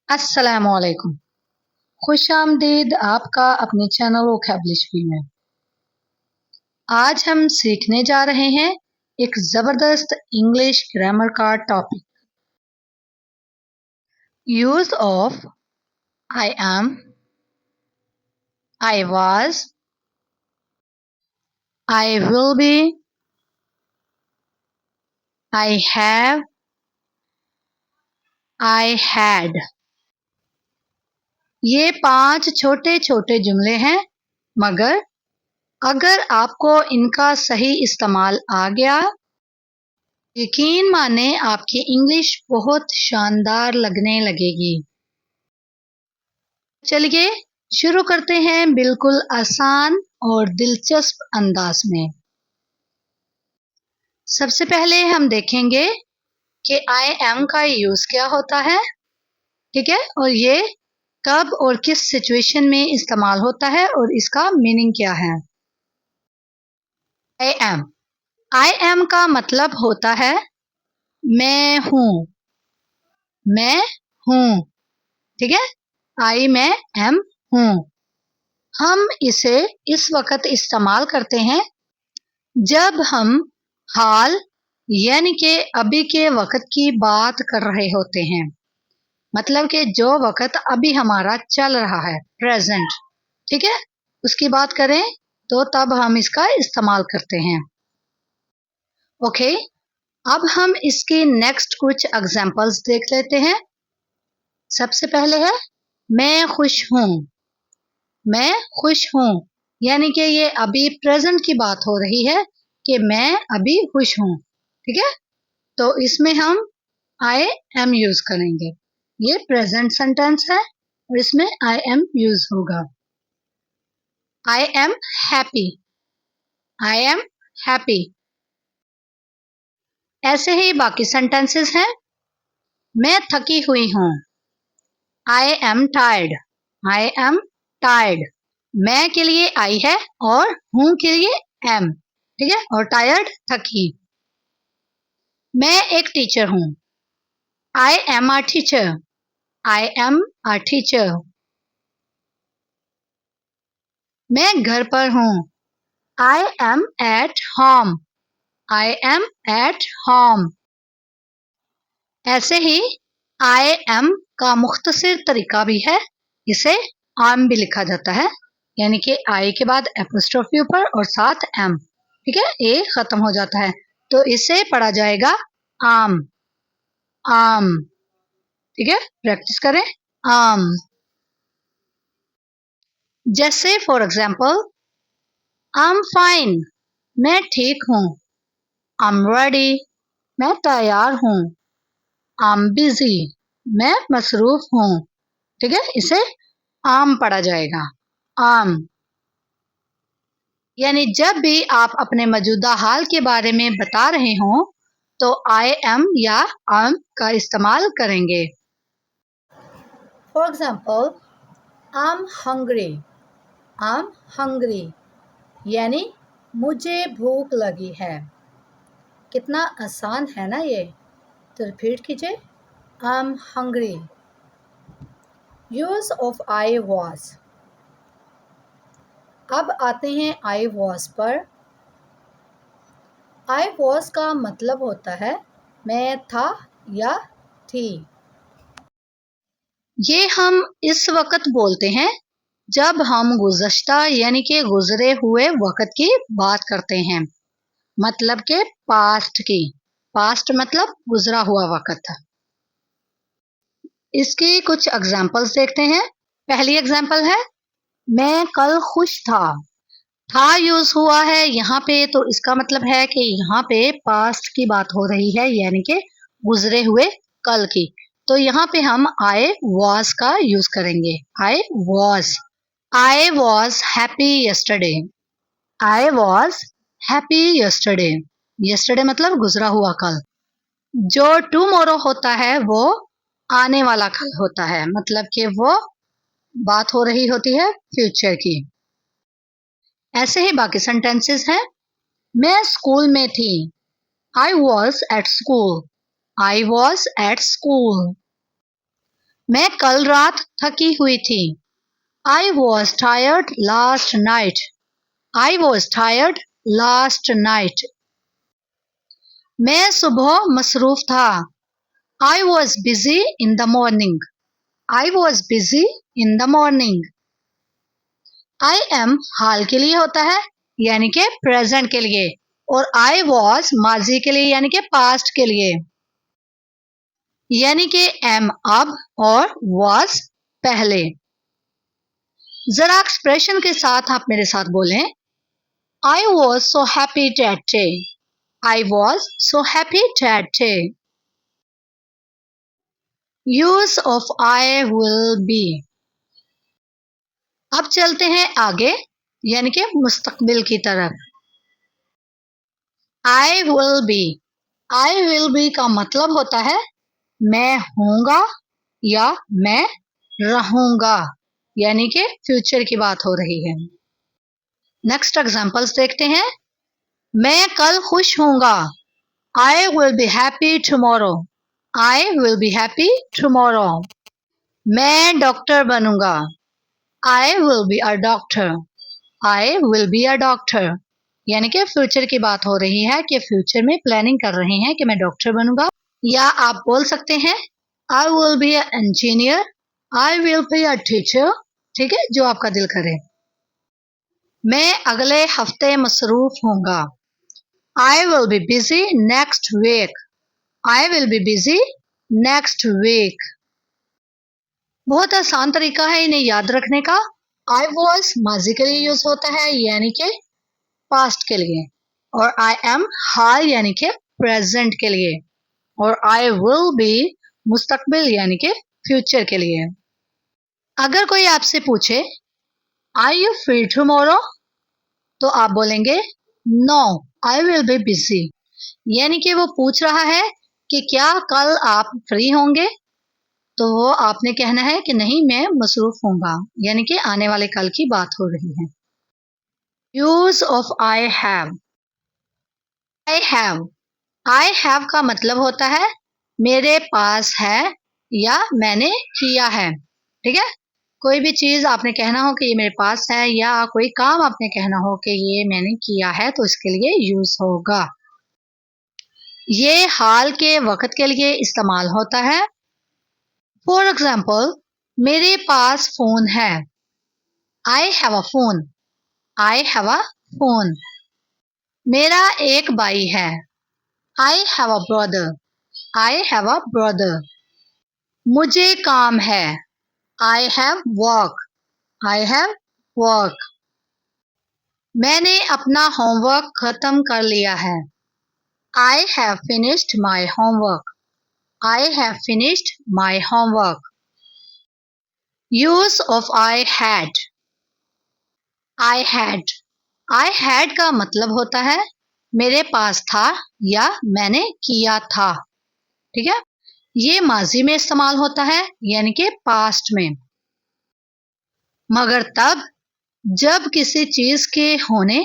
अस्सलामुअलैकुम। खुश आमदीद आपका अपने चैनल वोकैबुलरी में। आज हम सीखने जा रहे हैं एक ज़बरदस्त इंग्लिश ग्रामर का topic. Use of I am, I was, I will be, I have, I had. ये 5 छोटे छोटे जुमले हैं, मगर अगर आपको इनका सही इस्तेमाल आ गया, यकीन माने आपकी इंग्लिश बहुत शानदार लगने लगेगी। चलिए शुरू करते हैं बिल्कुल आसान और दिलचस्प अंदाज में। सबसे पहले हम देखेंगे कि आई एम का यूज क्या होता है, ठीक है, और ये कब और किस सिचुएशन में इस्तेमाल होता है और इसका मीनिंग क्या है। आई एम, आई एम का मतलब होता है मैं हूँ, मैं हूँ, ठीक है। आई मैं एम हूँ। हम इसे इस वक्त इस्तेमाल करते हैं जब हम हाल यानी कि अभी के वक्त की बात कर रहे होते हैं, मतलब कि जो वक्त अभी हमारा चल रहा है, प्रेजेंट, ठीक है, उसकी बात करें तो तब हम इसका इस्तेमाल करते हैं। ओके, अब हम इसकी नेक्स्ट कुछ एग्जांपल्स देख लेते हैं। सबसे पहले है मैं खुश हूँ। मैं खुश हूँ यानी कि ये अभी प्रेजेंट की बात हो रही है कि मैं अभी खुश हूँ, ठीक है। तो इसमें हम आई एम यूज करेंगे। ये प्रेजेंट सेंटेंस है और इसमें आई एम यूज होगा। I am happy, I am happy. ऐसे ही बाकी सेंटेंसेस हैं। मैं थकी हुई हूँ। I am tired, I am tired. मैं के लिए आई है और हूँ के लिए एम, ठीक है, और टायर्ड थकी। मैं एक टीचर हूँ। I am a teacher, I am a teacher. मैं घर पर हूँ। I am at home, I am at home. ऐसे ही आई एम का मुख्तसर तरीका भी है, इसे आम भी लिखा जाता है, यानी कि आई के बाद एपोस्ट्रोफी ऊपर और साथ एम, ठीक है, ए खत्म हो जाता है, तो इसे पढ़ा जाएगा आम, आम, ठीक है। प्रैक्टिस करें आम। जैसे for example I am fine, मैं ठीक हूँ। आई एम रेडी, मैं तैयार हूँ। आई एम बिजी, मैं मसरूफ हूँ, ठीक है, इसे आम पढ़ा जाएगा, आम। यानी जब भी आप अपने मौजूदा हाल के बारे में बता रहे हों तो आई एम या आम का इस्तेमाल करेंगे। For example I am hungry, I am hungry यानी मुझे भूख लगी है। कितना आसान है ना ये, तो रिपीट कीजिए I am hungry. Use of I was. अब आते हैं आई वॉज पर। आई वॉज का मतलब होता है मैं था या थी। ये हम इस वक्त बोलते हैं जब हम गुज़श्ता यानी कि गुजरे हुए वक्त की बात करते हैं, मतलब के पास्ट की। पास्ट मतलब गुजरा हुआ वक्त। इसकी कुछ एग्जांपल्स देखते हैं। पहली एग्जांपल है मैं कल खुश था यूज हुआ है यहाँ पे, तो इसका मतलब है कि यहाँ पे पास्ट की बात हो रही है, यानी कि गुजरे हुए कल की। तो यहाँ पे हम आई वॉज का यूज करेंगे। I was happy yesterday, I was happy yesterday. Yesterday मतलब गुजरा हुआ कल। जो टुमारो होता है वो आने वाला कल होता है, मतलब कि वो बात हो रही होती है फ्यूचर की। ऐसे ही बाकी सेंटेंसेस हैं। मैं स्कूल में थी, I was at school, I was at school. मैं कल रात थकी हुई थी। I was tired last night. I was tired last night. मैं सुबह मसरूफ था। I was busy in the morning. I was busy in the morning. I am हाल के लिए होता है यानी कि प्रेजेंट के लिए, और I was माजी के लिए यानी कि पास्ट के लिए, यानी कि am अब और was पहले। जरा एक्सप्रेशन के साथ आप मेरे साथ बोलें, I was so happy that day. I was so happy that day. Use of I will be. अब चलते हैं आगे यानी कि मुस्तकबिल की तरफ। I will be. I will be का मतलब होता है मैं हूँगा या मैं रहूँगा, यानी कि फ्यूचर की बात हो रही है। नेक्स्ट एग्जांपल्स देखते हैं। मैं कल खुश होऊंगा। I will be happy tomorrow. I will be happy tomorrow. मैं डॉक्टर बनूंगा। I will be a doctor. I will be a doctor. यानी कि फ्यूचर की बात हो रही है कि फ्यूचर में प्लानिंग कर रहे हैं कि मैं डॉक्टर बनूंगा। या आप बोल सकते हैं I will be an engineer. I will be a teacher. ठीक है, जो आपका दिल करे। मैं अगले हफ्ते मसरूफ होऊंगा। I will be busy next week. I will be busy next week. बहुत आसान तरीका है इन्हें याद रखने का। I was माजी के लिए यूज होता है यानी कि पास्ट के लिए, और I am हाल यानी कि प्रेजेंट के लिए, और I will be मुस्तकबिल यानी कि फ्यूचर के लिए। अगर कोई आपसे पूछे Are you free tomorrow? तो आप बोलेंगे No, I will be busy. यानी कि वो पूछ रहा है कि क्या कल आप फ्री होंगे, तो वो आपने कहना है कि नहीं, मैं मसरूफ होऊंगा, यानी कि आने वाले कल की बात हो रही है। Use of I have. I have. I have का मतलब होता है मेरे पास है या मैंने किया है। ठीक है, कोई भी चीज आपने कहना हो कि ये मेरे पास है, या कोई काम आपने कहना हो कि ये मैंने किया है, तो इसके लिए यूज होगा। ये हाल के वक्त के लिए इस्तेमाल होता है। फॉर एग्जाम्पल, मेरे पास फोन है। I have a phone. I have a phone. मेरा एक भाई है। I have a brother. I have a brother. मुझे काम है। I have work. I have work. मैंने अपना होमवर्क खत्म कर लिया है। I have finished my homework. I have finished my homework. Use of I had. I had. I had का मतलब होता है मेरे पास था या मैंने किया था। ठीक है, ये माजी में इस्तेमाल होता है यानी कि पास्ट में, मगर तब जब किसी चीज के होने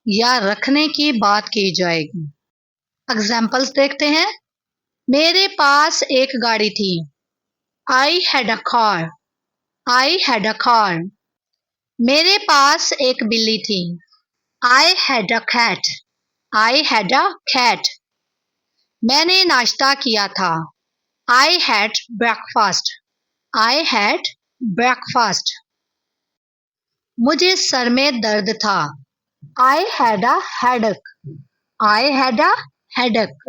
या रखने की बात की जाएगी। एग्जाम्पल्स देखते हैं। मेरे पास एक गाड़ी थी। I had a car. I had a car. मेरे पास एक बिल्ली थी। I had a cat. I had a cat. मैंने नाश्ता किया था। I had breakfast. I had breakfast. मुझे सर में दर्द था। I had a headache. I had a headache.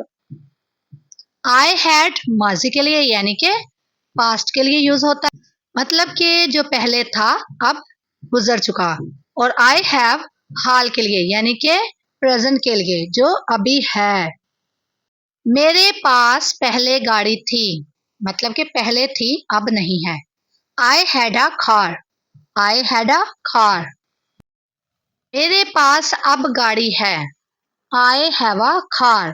I had माजी के लिए यानी कि पास्ट के लिए यूज होता है, मतलब कि जो पहले था अब गुजर चुका, और I have हाल के लिए यानी कि प्रेजेंट के लिए जो अभी है। मेरे पास पहले गाड़ी थी, मतलब कि पहले थी अब नहीं है। I had a car. I had a car. मेरे पास अब गाड़ी है। I have a car.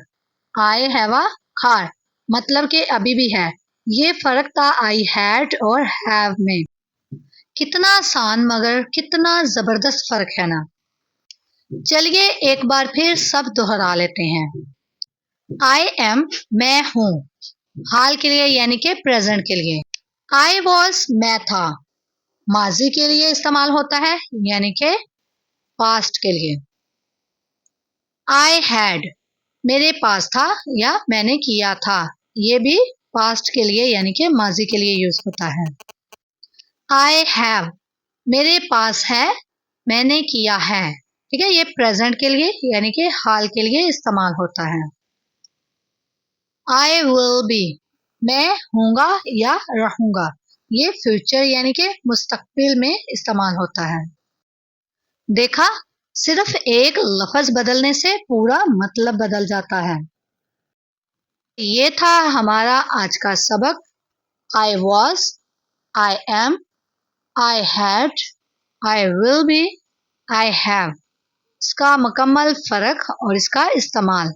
I have a car. मतलब कि अभी भी है। ये फर्क था I had और have में। कितना आसान मगर कितना जबरदस्त फर्क है ना। चलिए एक बार फिर सब दोहरा लेते हैं। I am मैं हूँ, हाल के लिए यानी कि प्रेजेंट के लिए। I was मैं था माजी के लिए इस्तेमाल होता है यानी कि पास्ट के लिए। I had मेरे पास था या मैंने किया था, ये भी पास्ट के लिए यानी कि माजी के लिए यूज होता है। I have मेरे पास है, मैंने किया है, ठीक है, ये प्रेजेंट के लिए यानी कि हाल के लिए इस्तेमाल होता है। I will be मैं हूँगा या रहूँगा, ये फ्यूचर यानी कि मुस्तकबिल में इस्तेमाल होता है। देखा, सिर्फ एक लफ्ज बदलने से पूरा मतलब बदल जाता है। ये था हमारा आज का सबक। I was, I am, I had, I will be, I have। इसका मुकम्मल फर्क और इसका इस्तेमाल।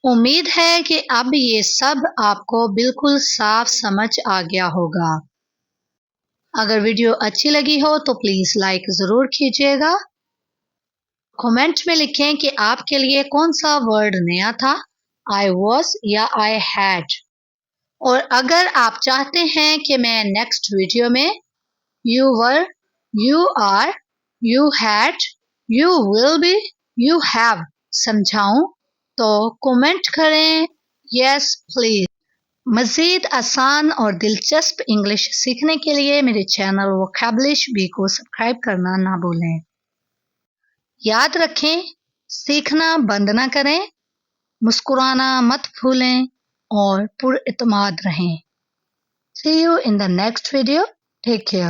उम्मीद है कि अब ये सब आपको बिल्कुल साफ समझ आ गया होगा। अगर वीडियो अच्छी लगी हो तो प्लीज लाइक जरूर कीजिएगा। कमेंट में लिखें कि आपके लिए कौन सा वर्ड नया था, I was या I had। और अगर आप चाहते हैं कि मैं नेक्स्ट वीडियो में you were, you are, you had, you will be, you have समझाऊं तो कमेंट करें यस प्लीज। मज़ीद आसान और दिलचस्प इंग्लिश सीखने के लिए मेरे चैनल वोकैबुलरी बी को सब्सक्राइब करना ना भूलें। याद रखें, सीखना बंद ना करें, मुस्कुराना मत भूलें और पुरइत्माद रहें। See you in the next video. Take care.